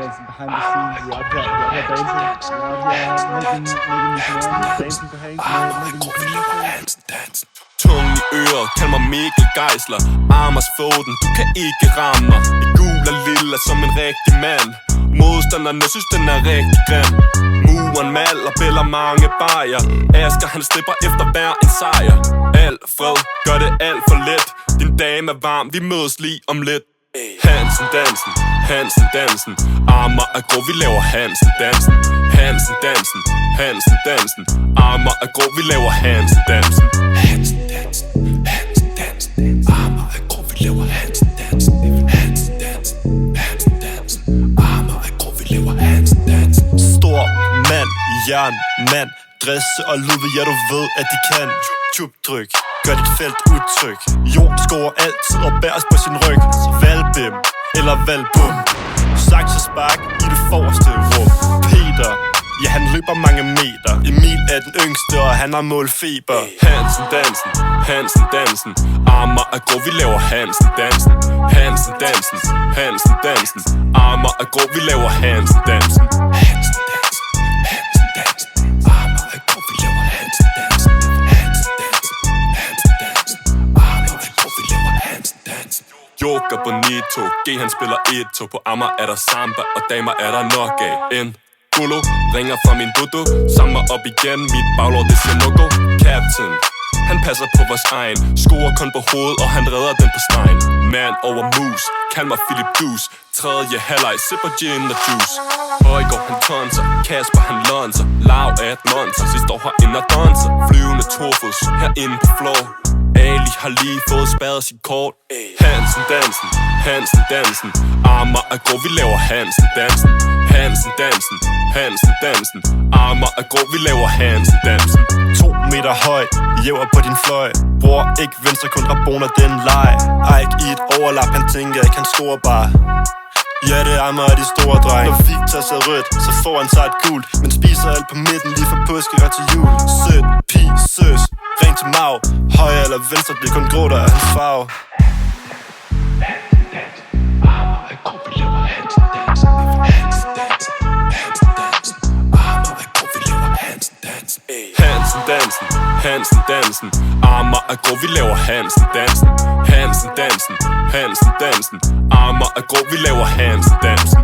dancing behind the scenes. We are dancing. We are making this morning, dancing på Hank. Tung i øret, kald mig Mikkel Geisler. Amers foden, du kan ikke ramme mig. I gul og lilla som en rigtig mand. Modstanderne synes den er rigtig grim. Muren maler, bæller mange bajer. Asger han slipper efter hver en sejr. Alfred gør det alt for let. Din dame er varm, vi mødes lige om lidt. Hansen dansen, Hansen dansen. Armer er grå, vi laver Hansen dansen. Hansen dansen, Hansen dansen. Armer er grå, vi laver Hansen dansen. Hansen dansen, Hansen dansen. Armer er grå, vi laver Hansen dansen. Hansen dansen, Hansen dansen. Armer er grå, vi laver Hansen dansen. Stor mand, jernmand. Dresse og Ludvig, ja du ved at de kan. Tjubtryk, gør dit felt utryg. Jord scorer altid og bæres på sin ryg. Valbim eller valbum. Sakse spark i det forreste rum. Peter, ja han løber mange meter. Emil er den yngste og han har målfeber. Hansen dansen, Hansen dansen. Armer er grå, vi laver Hansen dansen. Hansen dansen, Hansen dansen. Armer er grå, vi laver Hansen dansen. Hansen dansen, Hansen dansen. Armer er grå, vi laver Hansen dansen. Hansen dansen, Hansen dansen. Armer er grå, vi laver Hansen dansen. Joker Bonito, G han spiller et-tog. På Amager er der samba, og damer er der nok af. En Golo ringer fra min dodo, samler op igen, mit baglår det siger no-go. Captain, han passer på vores egen, scorer kun på hovedet, og han redder den på stregen. Man over mus, kald mig Philip Dus. Tredje halvleg, sipper gin og juice. Højgaard han tonser, Kasper han lonser. Lav er et monster, sidst år herinde og danser. Flyvende tofuds, herinde på floor. Ali har lige fået spadet sit kort. Hansen dansen, Hansen dansen. Armer er grå, vi laver Hansen dansen. Hansen dansen, Hansen dansen. Armer er grå, vi laver Hansen dansen. 2 meter høj, jæver på din fløj. Bror ikke venstre, kun raboner den leg. Ike i et overlap, han tænker ikke, han scorer bare. Ja, det er mig og de store drenge. Når Victor ser rødt, så får han sig et gult. Men spiser alt på midten lige fra påske og til jul. Sødt, pig, søs, ring til mag. Højre eller venstre bliver kun grå, der er hans farve. Hansen dansen, armer er grå, vi laver Hansen dansen. Hansen dansen, Hansen dansen. Armer er grå, vi laver Hansen dansen. Hansen dansen, Hansen dansen. Armer er grå, vi laver Hansen dansen. Hansen dansen, Hansen dansen. Armer er grå, vi laver Hansen dansen.